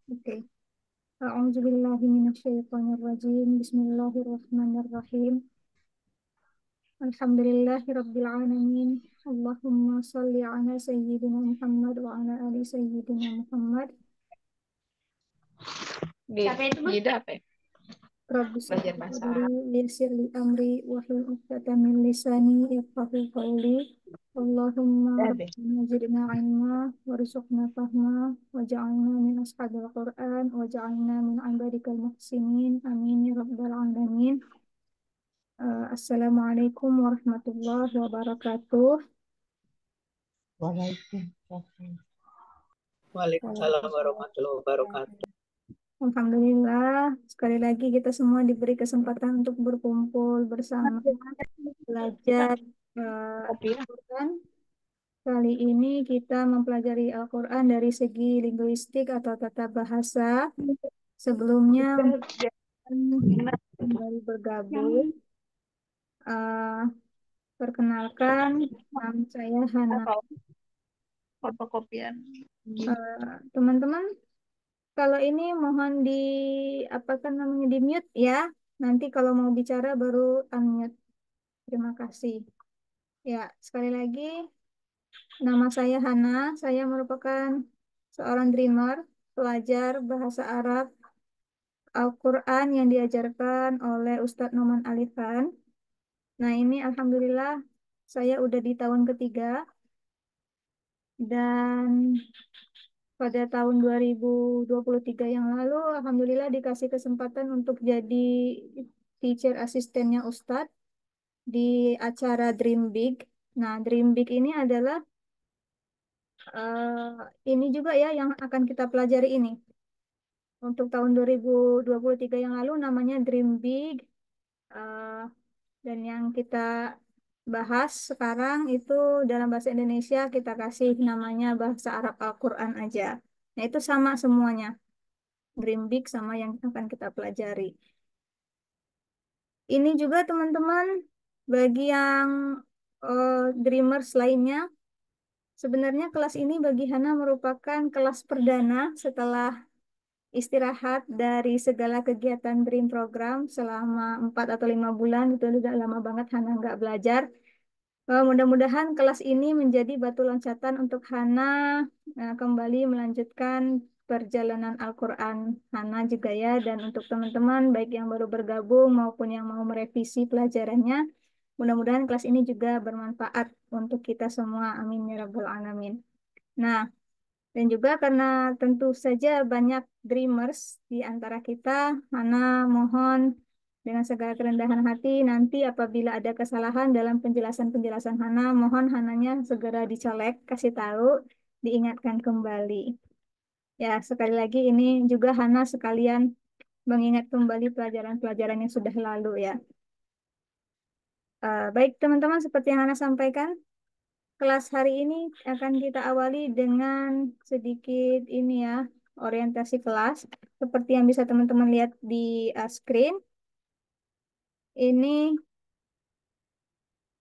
Oke. A'udzubillahi minasyaitonirrajim. Bismillahirrahmanirrahim. Alhamdulillahi rabbil alamin. Allahumma shalli ala sayyidina Muhammad wa ala ali sayyidina Muhammad. Gida apa ya? Rabbi shrah Belajar li bahasa sadri Arab. yassir li amri wahlul 'uqdatam min lisani yafqahu qawli. Allahumma Ya deh. rabbana zidna ilma warzuqna fahma waj'alna min ashabil Qur'an waj'alna min ibadikal muhsinin. Amin ya rabbal alamin. Assalamualaikum warahmatullahi wabarakatuh. Waalaikumsalam. Waalaikumsalam warahmatullahi wabarakatuh. Alhamdulillah, sekali lagi kita semua diberi kesempatan untuk berkumpul bersama belajar Kopi ya? Al-Quran. Kali ini kita mempelajari Al-Quran dari segi linguistik atau tata bahasa. Sebelumnya, kembali bergabung. Eh, Perkenalkan, nama saya Hana. Atau fotokopian. Teman-teman, kalau ini mohon di apa kan namanya di mute ya. Nanti kalau mau bicara baru unmute. Terima kasih. Ya, sekali lagi nama saya Hana. Saya merupakan seorang dreamer, pelajar bahasa Arab Al-Quran yang diajarkan oleh Ustadz Noman Alifan. Nah, ini alhamdulillah saya udah di tahun ketiga dan pada tahun 2023 yang lalu, alhamdulillah dikasih kesempatan untuk jadi teacher asistennya Ustadz di acara Dream Big. Nah, Dream Big ini adalah ini juga ya yang akan kita pelajari ini. Untuk tahun 2023 yang lalu namanya Dream Big. eh, dan yang kita bahas sekarang itu dalam bahasa Indonesia kita kasih namanya bahasa Arab Al-Quran aja. Nah, itu sama semuanya. Dream Big sama yang akan kita pelajari. Ini juga teman-teman, bagi yang dreamers lainnya, sebenarnya kelas ini bagi Hana merupakan kelas perdana setelah istirahat dari segala kegiatan Dream Program selama 4 atau 5 bulan. Itu udah lama banget Hana nggak belajar. Mudah-mudahan kelas ini menjadi batu loncatan untuk Hana kembali melanjutkan perjalanan Al-Quran Hana juga ya. Dan untuk teman-teman baik yang baru bergabung maupun yang mau merevisi pelajarannya, mudah-mudahan kelas ini juga bermanfaat untuk kita semua. Amin ya Rabbal Alamin. Nah, dan juga karena tentu saja banyak dreamers di antara kita, Hana mohon dengan segala kerendahan hati nanti apabila ada kesalahan dalam penjelasan-penjelasan Hana, mohon Hananya segera dicolek, kasih tahu, diingatkan kembali. Ya, sekali lagi ini juga Hana sekalian mengingat kembali pelajaran-pelajaran yang sudah lalu ya. Baik teman-teman, seperti yang Hana sampaikan, kelas hari ini akan kita awali dengan sedikit ini ya, orientasi kelas. Seperti yang bisa teman-teman lihat di screen, ini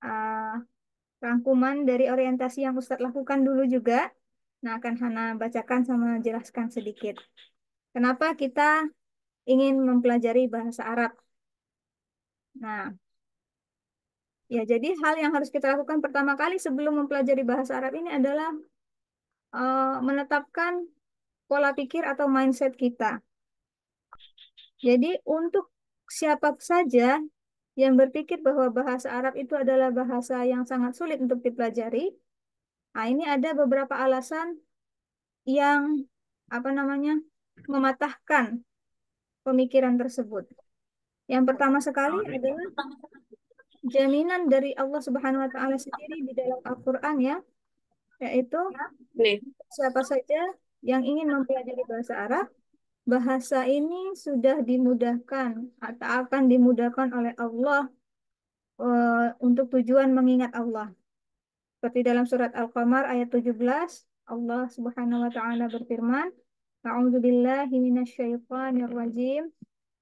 uh, rangkuman dari orientasi yang Ustadz lakukan dulu juga. Nah, akan Hana bacakan sama jelaskan sedikit. Kenapa kita ingin mempelajari bahasa Arab? Nah, ya jadi hal yang harus kita lakukan pertama kali sebelum mempelajari bahasa Arab ini adalah menetapkan pola pikir atau mindset kita. Jadi untuk siapa saja yang berpikir bahwa bahasa Arab itu adalah bahasa yang sangat sulit untuk dipelajari, nah ini ada beberapa alasan yang apa namanya mematahkan pemikiran tersebut. Yang pertama sekali adalah jaminan dari Allah Subhanahu wa taala sendiri di dalam Al-Qur'an ya, yaitu Nih, siapa saja yang ingin mempelajari bahasa Arab, bahasa ini sudah dimudahkan atau akan dimudahkan oleh Allah untuk tujuan mengingat Allah. Seperti dalam surat Al-Qamar ayat 17, Allah Subhanahu wa taala berfirman, A'udzubillahi minasyaitonir rajim.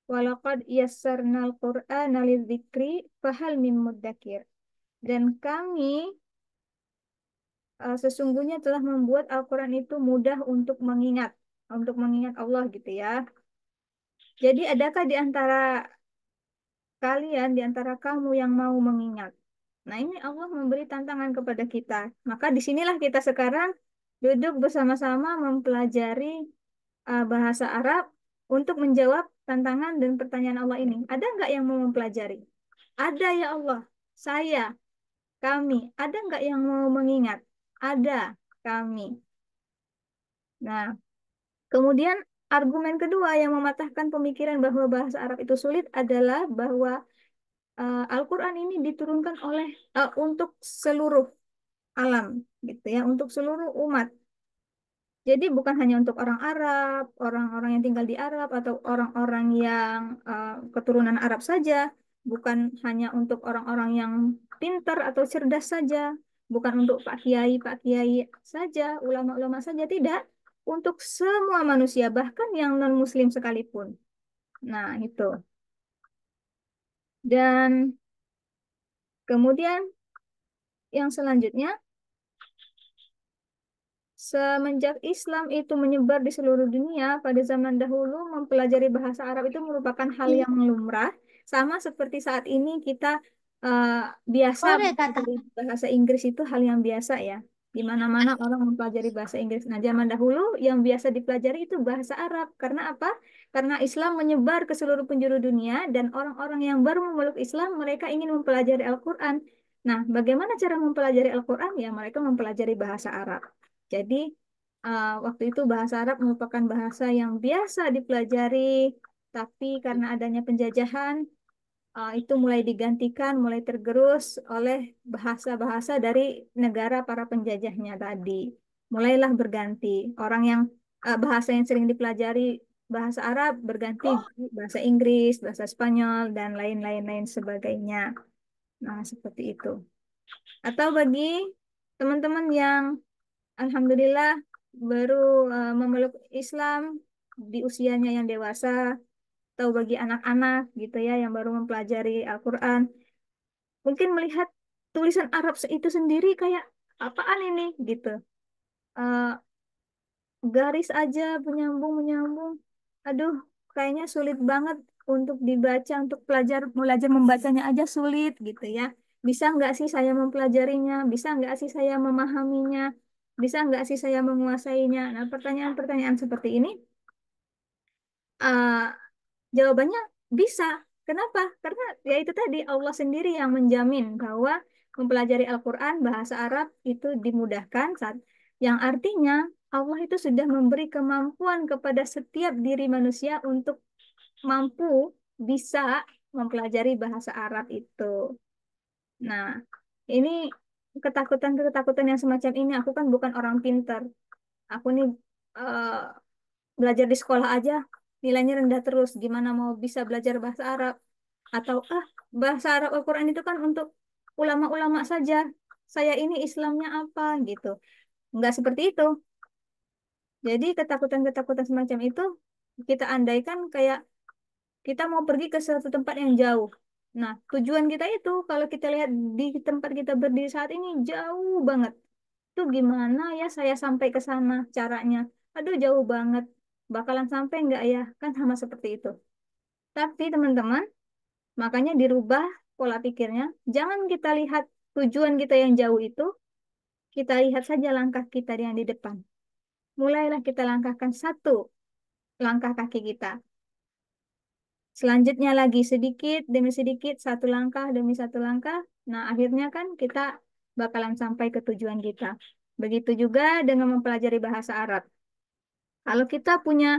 Walaqad yassarnal Qur'ana lidzikri fahal mim muddakir. Dan kami sesungguhnya telah membuat Al-Quran itu mudah untuk mengingat. untuk mengingat Allah gitu ya. Jadi adakah di antara kalian, di antara kamu yang mau mengingat? Nah, ini Allah memberi tantangan kepada kita. Maka disinilah kita sekarang duduk bersama-sama mempelajari bahasa Arab untuk menjawab tantangan dan pertanyaan Allah ini. Ada nggak yang mau mempelajari? Ada ya Allah. Saya, kami. Ada nggak yang mau mengingat? Ada, kami. Nah, kemudian argumen kedua yang mematahkan pemikiran bahwa bahasa Arab itu sulit adalah bahwa Al-Quran ini diturunkan untuk seluruh alam, gitu ya, untuk seluruh umat. Jadi bukan hanya untuk orang Arab, orang-orang yang tinggal di Arab atau orang-orang yang keturunan Arab saja, bukan hanya untuk orang-orang yang pintar atau cerdas saja, bukan untuk Pak Kiai saja, ulama-ulama saja, tidak, untuk semua manusia, bahkan yang non-Muslim sekalipun. Nah, itu. Dan kemudian yang selanjutnya, semenjak Islam itu menyebar di seluruh dunia, pada zaman dahulu mempelajari bahasa Arab itu merupakan hal yang lumrah, sama seperti saat ini kita eh, biasa belajar bahasa Inggris itu hal yang biasa ya. Di mana-mana orang mempelajari bahasa Inggris. Nah, zaman dahulu yang biasa dipelajari itu bahasa Arab. Karena apa? Karena Islam menyebar ke seluruh penjuru dunia dan orang-orang yang baru memeluk Islam, mereka ingin mempelajari Al-Quran. Nah, bagaimana cara mempelajari Al-Quran? Ya, mereka mempelajari bahasa Arab. Jadi waktu itu bahasa Arab merupakan bahasa yang biasa dipelajari, tapi karena adanya penjajahan itu mulai digantikan, mulai tergerus oleh bahasa-bahasa dari negara para penjajahnya tadi. Mulailah berganti. Orang yang bahasa yang sering dipelajari bahasa Arab berganti bahasa Inggris, bahasa Spanyol, dan lain-lain sebagainya. Nah, seperti itu. Atau bagi teman-teman yang Alhamdulillah baru memeluk Islam di usianya yang dewasa, atau bagi anak-anak gitu ya yang baru mempelajari Al-Quran, mungkin melihat tulisan Arab itu sendiri kayak apaan ini gitu. Eh, Garis aja menyambung. Aduh, kayaknya sulit banget untuk dibaca, untuk belajar membacanya aja sulit gitu ya. Bisa nggak sih saya mempelajarinya? Bisa nggak sih saya memahaminya? Bisa nggak sih saya menguasainya? Nah, pertanyaan-pertanyaan seperti ini, eh, jawabannya bisa. Kenapa? Karena ya itu tadi Allah sendiri yang menjamin bahwa mempelajari Al-Quran bahasa Arab itu dimudahkan saat yang artinya Allah itu sudah memberi kemampuan kepada setiap diri manusia untuk mampu bisa mempelajari bahasa Arab itu. Nah, ini ketakutan-ketakutan yang semacam ini, aku kan bukan orang pintar. Aku nih eh, belajar di sekolah aja nilainya rendah terus. Gimana mau bisa belajar bahasa Arab? Atau bahasa Arab Al-Quran itu kan untuk ulama-ulama saja. Saya ini Islamnya apa gitu. Nggak seperti itu. Jadi ketakutan-ketakutan semacam itu kita andaikan kayak kita mau pergi ke suatu tempat yang jauh. Nah, tujuan kita itu kalau kita lihat di tempat kita berdiri saat ini jauh banget. Itu gimana ya saya sampai ke sana caranya? Aduh, jauh banget. Bakalan sampai nggak ya? Kan sama seperti itu. Tapi teman-teman, makanya dirubah pola pikirnya. Jangan kita lihat tujuan kita yang jauh itu, kita lihat saja langkah kita yang di depan. Mulailah kita langkahkan satu langkah kaki kita. Selanjutnya lagi sedikit demi sedikit, satu langkah demi satu langkah. Nah, akhirnya kan kita bakalan sampai ke tujuan kita. Begitu juga dengan mempelajari bahasa Arab. Kalau kita punya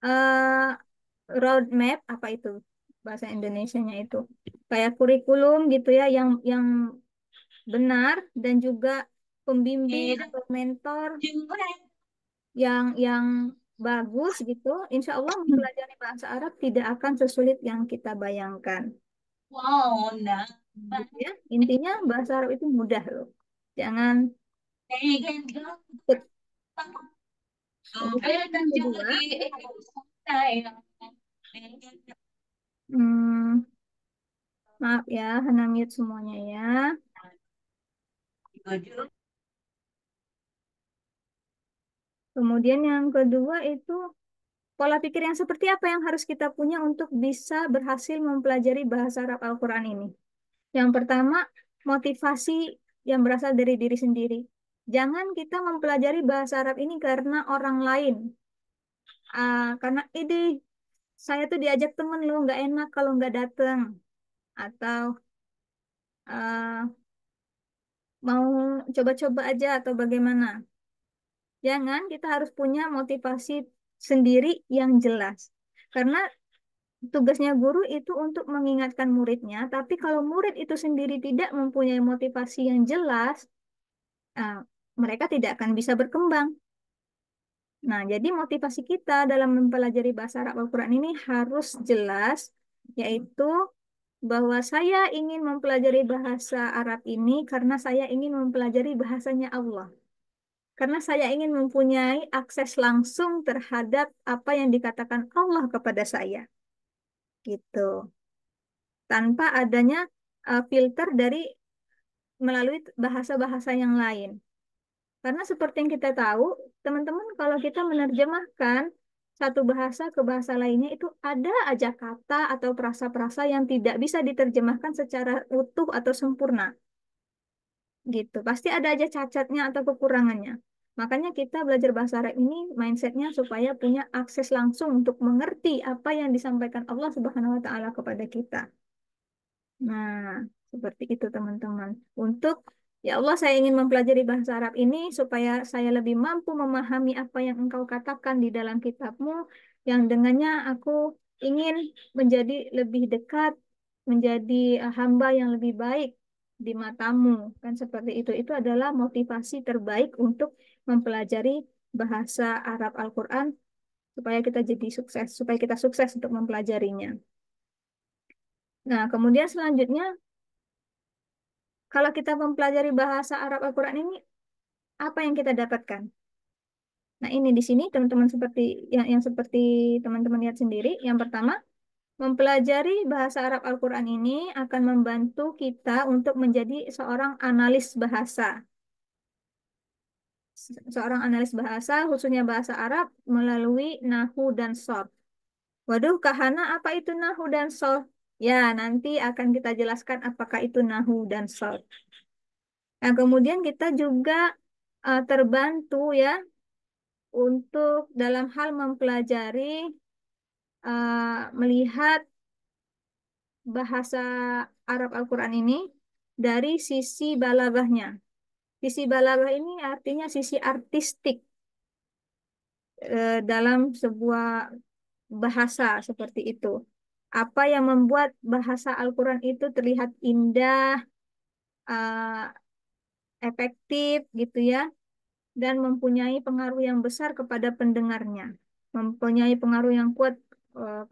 eh, roadmap, apa itu bahasa Indonesianya itu? Kayak kurikulum gitu ya, yang benar dan juga pembimbing atau mentor yang bagus gitu, insya Allah mempelajari bahasa Arab tidak akan sesulit yang kita bayangkan. Wow, nah. Gitu ya. Intinya bahasa Arab itu mudah loh. Jangan takut. Kemudian yang kedua, hmm, maaf ya, Hana mute semuanya ya. Kemudian yang kedua itu pola pikir yang seperti apa yang harus kita punya untuk bisa berhasil mempelajari bahasa Arab Al-Quran ini. Yang pertama, motivasi yang berasal dari diri sendiri. Jangan kita mempelajari bahasa Arab ini karena orang lain. Karena ide saya tuh diajak temen lu nggak enak kalau nggak dateng. Atau ah, mau coba-coba aja atau bagaimana. Jangan, kita harus punya motivasi sendiri yang jelas. Karena tugasnya guru itu untuk mengingatkan muridnya, tapi kalau murid itu sendiri tidak mempunyai motivasi yang jelas, ah, mereka tidak akan bisa berkembang. Nah, jadi motivasi kita dalam mempelajari bahasa Arab Al-Quran ini harus jelas, yaitu bahwa saya ingin mempelajari bahasa Arab ini karena saya ingin mempelajari bahasanya Allah. Karena saya ingin mempunyai akses langsung terhadap apa yang dikatakan Allah kepada saya. Gitu. Tanpa adanya filter dari melalui bahasa-bahasa yang lain. Karena seperti yang kita tahu, teman-teman, kalau kita menerjemahkan satu bahasa ke bahasa lainnya itu ada aja kata atau frasa-frasa yang tidak bisa diterjemahkan secara utuh atau sempurna. Gitu. Pasti ada aja cacatnya atau kekurangannya. Makanya kita belajar bahasa Arab ini mindsetnya supaya punya akses langsung untuk mengerti apa yang disampaikan Allah Subhanahu wa taala kepada kita. Nah, seperti itu teman-teman. Untuk ya Allah, saya ingin mempelajari bahasa Arab ini supaya saya lebih mampu memahami apa yang Engkau katakan di dalam kitabmu, yang dengannya aku ingin menjadi lebih dekat, menjadi hamba yang lebih baik di matamu. Kan seperti itu. Itu adalah motivasi terbaik untuk mempelajari bahasa Arab Al-Quran supaya kita jadi sukses, supaya kita sukses untuk mempelajarinya. Nah, kemudian selanjutnya kalau kita mempelajari bahasa Arab Al-Quran ini, apa yang kita dapatkan? Nah, ini di sini teman-teman seperti yang seperti teman-teman lihat sendiri. Yang pertama, mempelajari bahasa Arab Al-Quran ini akan membantu kita untuk menjadi seorang analis bahasa. Seorang analis bahasa, khususnya bahasa Arab, melalui Nahu dan Shorb. Waduh, Kahana, apa itu Nahu dan Shorb? Ya, nanti akan kita jelaskan apakah itu Nahu dan Shorb. Nah, kemudian kita juga terbantu ya untuk dalam hal mempelajari melihat bahasa Arab Al-Quran ini dari sisi balaghahnya. Sisi balaghah ini artinya sisi artistik dalam sebuah bahasa seperti itu. Apa yang membuat bahasa Al-Quran itu terlihat indah, eh, efektif gitu ya, dan mempunyai pengaruh yang besar kepada pendengarnya, mempunyai pengaruh yang kuat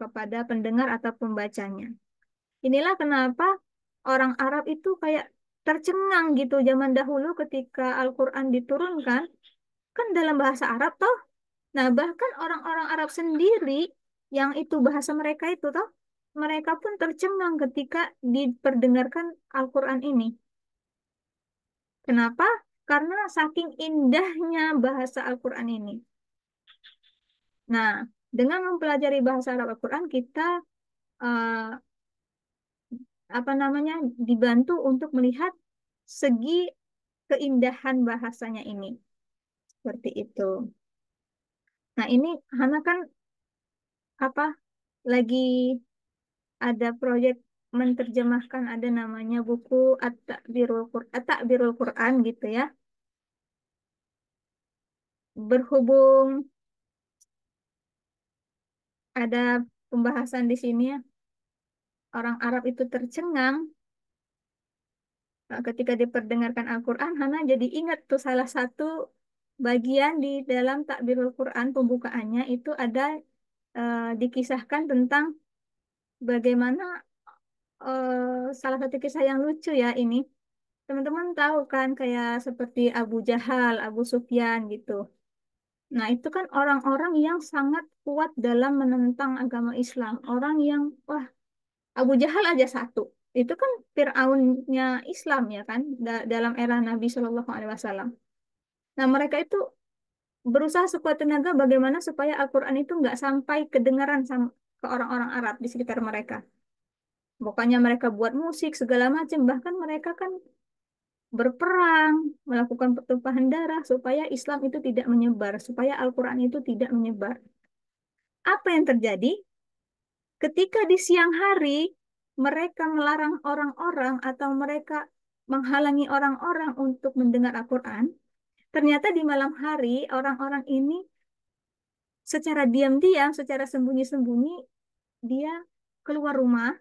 kepada pendengar atau pembacanya. Inilah kenapa orang Arab itu kayak tercengang gitu zaman dahulu ketika Al-Quran diturunkan, kan dalam bahasa Arab toh. Nah, bahkan orang-orang Arab sendiri yang itu bahasa mereka itu toh, mereka pun tercengang ketika diperdengarkan Al-Quran ini. Kenapa? Karena saking indahnya bahasa Al-Quran ini. Nah, dengan mempelajari bahasa Arab Al-Quran, kita eh, apa namanya dibantu untuk melihat segi keindahan bahasanya ini. Seperti itu. Nah, ini Hana kan apa lagi ada proyek menerjemahkan ada namanya buku At-Ta'birul Quran gitu ya. Berhubung ada pembahasan di sini ya, orang Arab itu tercengang ketika diperdengarkan Al-Quran, Hana jadi ingat tuh salah satu bagian di dalam Takbirul Quran pembukaannya itu ada dikisahkan tentang bagaimana salah satu kisah yang lucu ya ini. Teman-teman tahu kan kayak seperti Abu Jahal, Abu Sufyan gitu. Nah, itu kan orang-orang yang sangat kuat dalam menentang agama Islam. Orang yang, wah, Abu Jahal aja satu. Itu kan Fir'aunnya Islam ya kan, dalam era Nabi Shallallahu Alaihi Wasallam. Nah, mereka itu berusaha sekuat tenaga bagaimana supaya Al-Quran itu nggak sampai kedengaran sama, ke orang-orang Arab di sekitar mereka. Pokoknya mereka buat musik segala macam, bahkan mereka kan berperang, melakukan pertumpahan darah supaya Islam itu tidak menyebar, supaya Al-Quran itu tidak menyebar. Apa yang terjadi? Ketika di siang hari mereka melarang orang-orang atau mereka menghalangi orang-orang untuk mendengar Al-Quran, ternyata di malam hari orang-orang ini secara diam-diam, secara sembunyi-sembunyi, dia keluar rumah,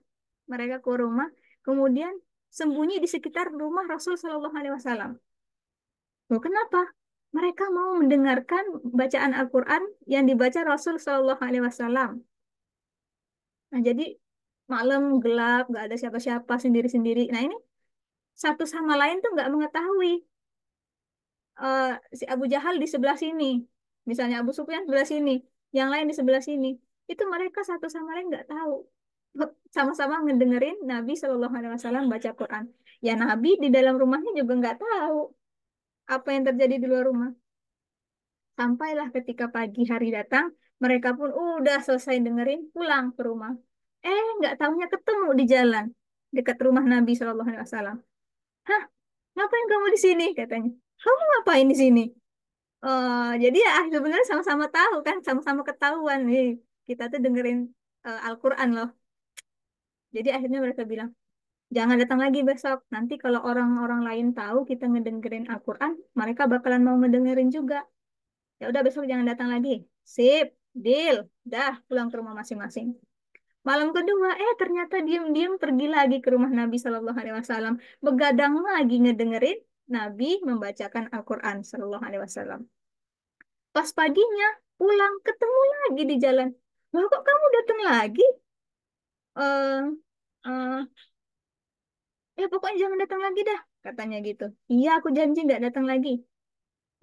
mereka keluar rumah, kemudian sembunyi di sekitar rumah Rasul Shallallahu Alaihi Wasallam. Loh, kenapa? Mereka mau mendengarkan bacaan Al-Quran yang dibaca Rasul Shallallahu Alaihi Wasallam. Nah, jadi malam gelap, nggak ada siapa-siapa sendiri-sendiri. Nah, ini satu sama lain tuh nggak mengetahui. eh, si Abu Jahal di sebelah sini, misalnya Abu Sufyan sebelah sini, yang lain di sebelah sini. Itu mereka satu sama lain nggak tahu. Sama-sama ngedengerin Nabi Shallallahu Alaihi Wasallam baca Quran. Ya Nabi di dalam rumahnya juga nggak tahu apa yang terjadi di luar rumah. Sampailah ketika pagi hari datang, mereka pun udah selesai dengerin, pulang ke rumah. Nggak taunya ketemu di jalan dekat rumah Nabi Shallallahu Alaihi Wasallam. Hah, ngapain kamu di sini? Katanya. Kamu ngapain di sini? Jadi ya sebenarnya sama-sama tahu kan, sama-sama ketahuan nih. Kita tuh dengerin Al-Quran loh. Jadi akhirnya mereka bilang, jangan datang lagi besok. Nanti kalau orang-orang lain tahu kita ngedengerin Al-Quran, mereka bakalan mau ngedengerin juga. Ya udah besok jangan datang lagi. Sip, deal. Dah pulang ke rumah masing-masing. Malam kedua, ternyata diam-diam pergi lagi ke rumah Nabi Shallallahu Alaihi Wasallam, begadang lagi ngedengerin Nabi membacakan Al-Quran Shallallahu Alaihi Wasallam. Pas paginya pulang ketemu lagi di jalan. Wah, kok kamu datang lagi? Eh, eh, pokoknya jangan datang lagi dah, katanya gitu. Iya, aku janji nggak datang lagi.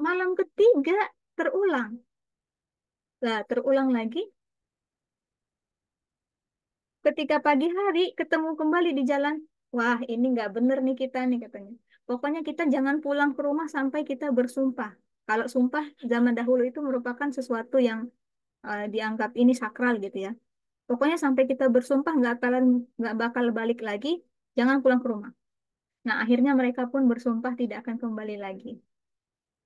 Malam ketiga terulang. Lah, terulang lagi. Ketika pagi hari ketemu kembali di jalan. Wah, ini nggak bener nih kita nih, katanya. Pokoknya kita jangan pulang ke rumah sampai kita bersumpah. Kalau sumpah zaman dahulu itu merupakan sesuatu yang dianggap ini sakral gitu ya. Pokoknya sampai kita bersumpah nggak bakal balik lagi, jangan pulang ke rumah. Nah, akhirnya mereka pun bersumpah tidak akan kembali lagi.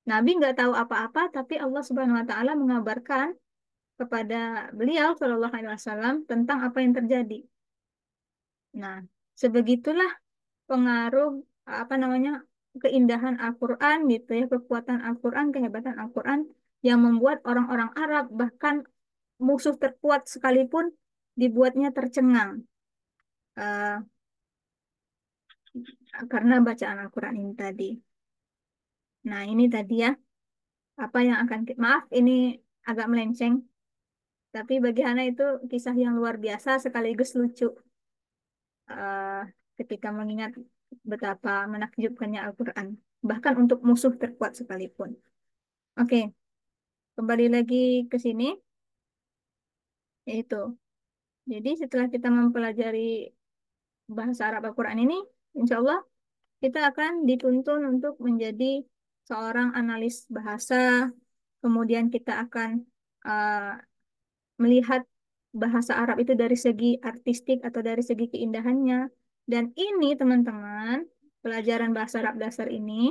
Nabi nggak tahu apa-apa, tapi Allah Subhanahu Wa Taala mengabarkan kepada beliau Shallallahu Alaihi Wasallam tentang apa yang terjadi. Nah, sebegitulah pengaruh apa namanya keindahan Al-Quran gitu ya, kekuatan Al-Quran, kehebatan Al-Quran yang membuat orang-orang Arab bahkan musuh terkuat sekalipun dibuatnya tercengang. Eh, karena bacaan Al-Quran ini tadi. Nah, ini tadi ya, apa yang akan, maaf ini agak melenceng, tapi bagi Hana itu kisah yang luar biasa sekaligus lucu eh, ketika mengingat betapa menakjubkannya Al-Quran, bahkan untuk musuh terkuat sekalipun. Oke, kembali lagi ke sini, yaitu, jadi setelah kita mempelajari bahasa Arab Al-Quran ini, insya Allah kita akan dituntun untuk menjadi seorang analis bahasa, kemudian kita akan uh, melihat bahasa Arab itu dari segi artistik atau dari segi keindahannya. Dan ini teman-teman, pelajaran bahasa Arab dasar ini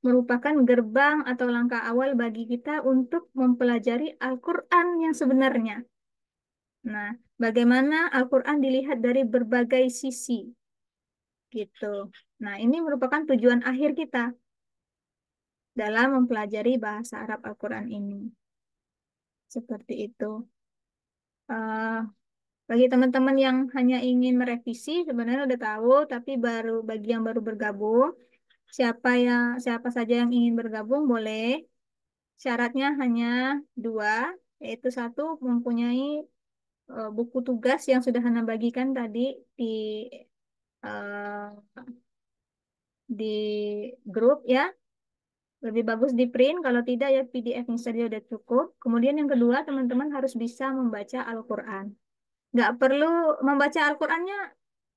merupakan gerbang atau langkah awal bagi kita untuk mempelajari Al-Quran yang sebenarnya. Nah, bagaimana Al-Quran dilihat dari berbagai sisi, gitu. Nah, ini merupakan tujuan akhir kita dalam mempelajari bahasa Arab Al-Quran ini. Seperti itu. Eh, bagi teman-teman yang hanya ingin merevisi, sebenarnya udah tahu, tapi baru bagi yang baru bergabung, siapa saja yang ingin bergabung boleh. Syaratnya hanya dua, yaitu satu mempunyai buku tugas yang sudah Hana bagikan tadi di eh, di grup ya. Lebih bagus di print, kalau tidak ya PDF-nya saja udah cukup. Kemudian yang kedua, teman-teman harus bisa membaca Al-Quran. Nggak perlu membaca Al-Qurannya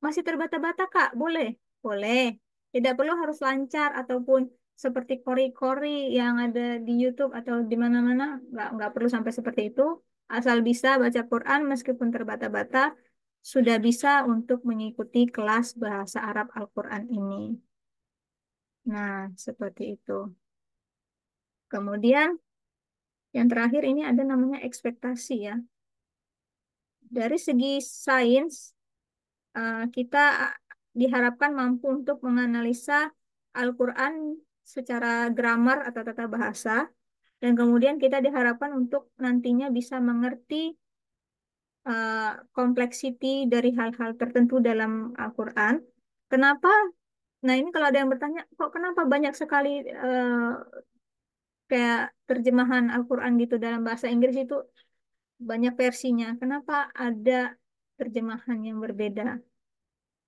masih terbata-bata, Kak. Boleh. Boleh. Tidak perlu harus lancar ataupun seperti kori-kori yang ada di YouTube atau di mana-mana, nggak perlu sampai seperti itu. Asal bisa baca Quran meskipun terbata-bata, sudah bisa untuk mengikuti kelas bahasa Arab Al-Quran ini. Nah, seperti itu. Kemudian yang terakhir ini ada namanya ekspektasi ya. Dari segi sains, kita diharapkan mampu untuk menganalisa Al-Quran secara grammar atau tata bahasa, dan kemudian kita diharapkan untuk nantinya bisa mengerti uh, kompleksiti dari hal-hal tertentu dalam Al-Quran. Kenapa? Nah, ini kalau ada yang bertanya, kok kenapa banyak sekali kayak terjemahan Al-Quran gitu dalam bahasa Inggris itu banyak versinya? Kenapa ada terjemahan yang berbeda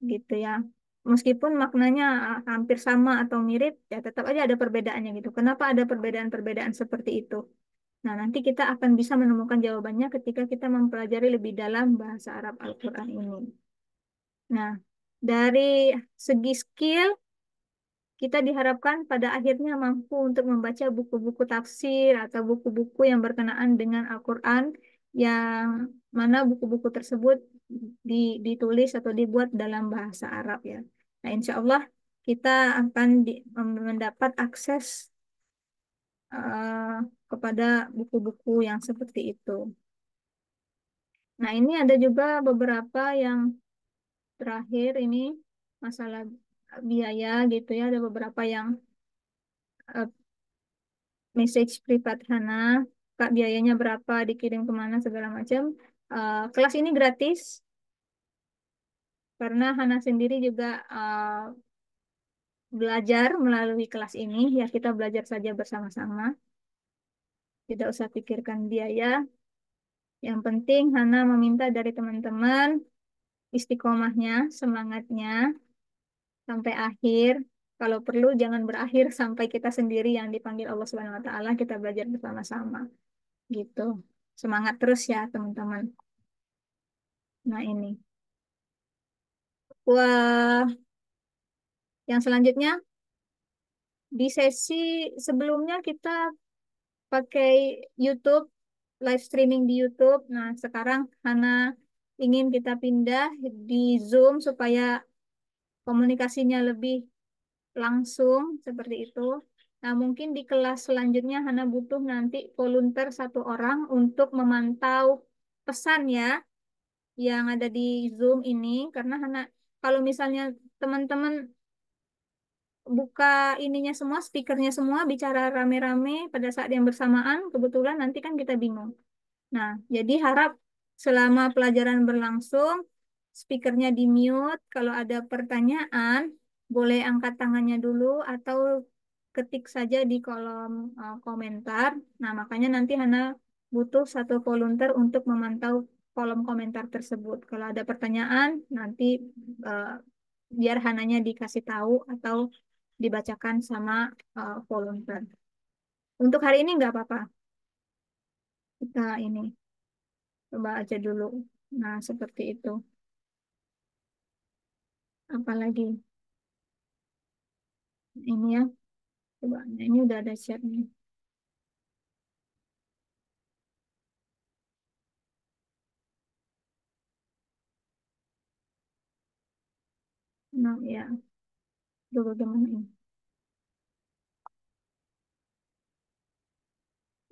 gitu ya? Meskipun maknanya hampir sama atau mirip, ya tetap aja ada perbedaannya gitu. Kenapa ada perbedaan-perbedaan seperti itu? Nah, nanti kita akan bisa menemukan jawabannya ketika kita mempelajari lebih dalam bahasa Arab Al-Quran ini. Nah, dari segi skill, kita diharapkan pada akhirnya mampu untuk membaca buku-buku tafsir atau buku-buku yang berkenaan dengan Al-Quran, yang mana buku-buku tersebut ditulis atau dibuat dalam bahasa Arab ya. Nah, insya Allah kita akan mendapat akses eh, kepada buku-buku yang seperti itu. Nah, ini ada juga beberapa yang terakhir ini masalah biaya gitu ya. Ada beberapa yang eh, message privat Hana, Kak biayanya berapa, dikirim kemana segala macam. Kelas ini gratis karena Hana sendiri juga belajar melalui kelas ini. Ya kita belajar saja bersama-sama, tidak usah pikirkan biaya. Yang penting Hana meminta dari teman-teman istiqomahnya, semangatnya sampai akhir. Kalau perlu jangan berakhir sampai kita sendiri yang dipanggil Allah Subhanahu wa taala, kita belajar bersama-sama gitu. Semangat terus ya, teman-teman. Nah, ini. Wah, yang selanjutnya di sesi sebelumnya kita pakai YouTube, live streaming di YouTube. Nah, sekarang Hana ingin kita pindah di Zoom supaya komunikasinya lebih langsung seperti itu. Nah, mungkin di kelas selanjutnya Hana butuh nanti volunteer satu orang untuk memantau pesan ya yang ada di Zoom ini, karena Hana kalau misalnya teman-teman buka ininya semua, speakernya semua, bicara rame-rame pada saat yang bersamaan, kebetulan nanti kan kita bingung. Nah, jadi harap selama pelajaran berlangsung, speakernya di mute. Kalau ada pertanyaan, boleh angkat tangannya dulu atau ketik saja di kolom komentar. Nah, makanya nanti Hana butuh satu volunteer untuk memantau kolom komentar tersebut. Kalau ada pertanyaan, nanti eh, biar Hananya dikasih tahu atau dibacakan sama volunteer. Untuk hari ini nggak apa-apa. Kita ini coba aja dulu. Nah, seperti itu. Apalagi ini ya. Coba, nah, ini udah ada chatnya. Nah, ya. Dulu gimana ini.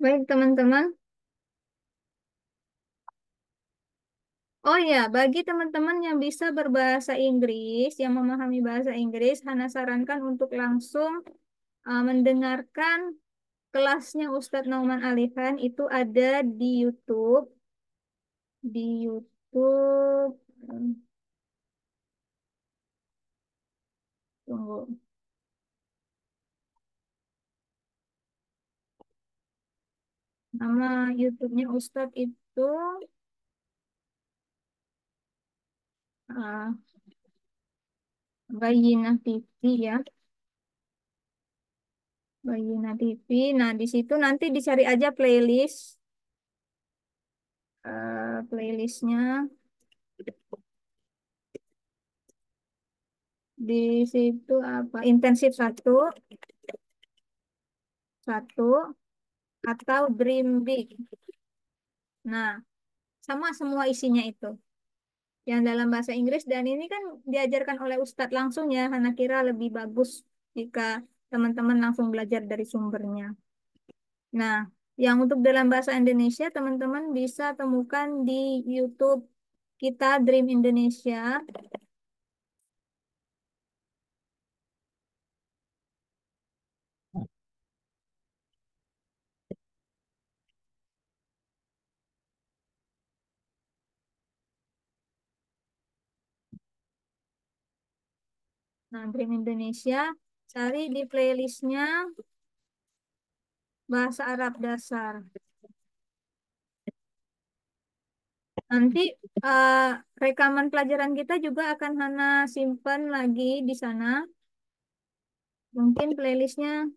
Baik, teman-teman. Oh ya, bagi teman-teman yang bisa berbahasa Inggris, yang memahami bahasa Inggris, Hana sarankan untuk langsung mendengarkan kelasnya Ustadz Nauman Alihan. Itu ada di YouTube. Di YouTube. Tunggu. Nama YouTube-nya Ustadz itu uh, Bayyinah TV ya. Bayyinah TV. Nah, di situ nanti dicari aja playlist. Playlistnya. Di situ apa? Intensif satu. satu atau dream big. Nah, sama semua isinya itu. Yang dalam bahasa Inggris dan ini kan diajarkan oleh Ustadz langsung ya. Hana kira lebih bagus jika teman-teman langsung belajar dari sumbernya. Nah, yang untuk dalam bahasa Indonesia teman-teman bisa temukan di YouTube kita Dream Indonesia. Nah, Dream Indonesia cari di playlistnya bahasa Arab dasar. Nanti eh, rekaman pelajaran kita juga akan Hana simpan lagi di sana. Mungkin playlistnya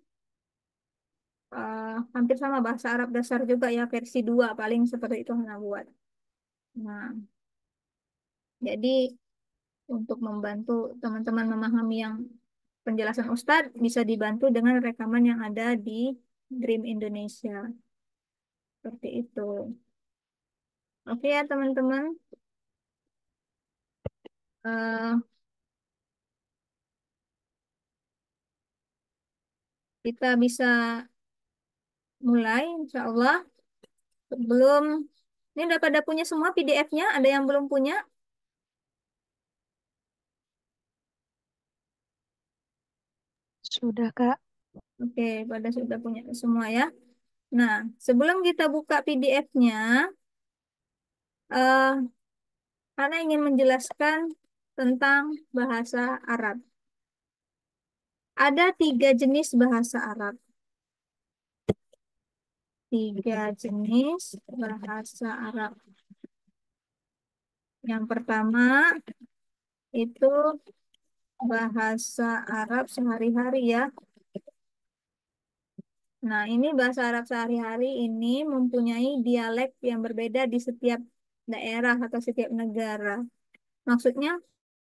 hampir sama bahasa Arab dasar juga ya versi 2 paling seperti itu Hana buat. Nah, jadi untuk membantu teman-teman memahami yang penjelasan Ustadz bisa dibantu dengan rekaman yang ada di Dream Indonesia. Seperti itu. Oke ya teman-teman. Eh, kita bisa mulai insya Allah. Belum, ini udah pada punya semua PDF-nya, ada yang belum punya? Sudah, Kak. Oke, pada sudah punya semua ya. Nah, sebelum kita buka PDF-nya, eh, karena ingin menjelaskan tentang bahasa Arab. Ada 3 jenis bahasa Arab. 3 jenis bahasa Arab. Yang pertama itu bahasa Arab sehari-hari ya. Nah, ini bahasa Arab sehari-hari ini mempunyai dialek yang berbeda di setiap daerah atau setiap negara. Maksudnya,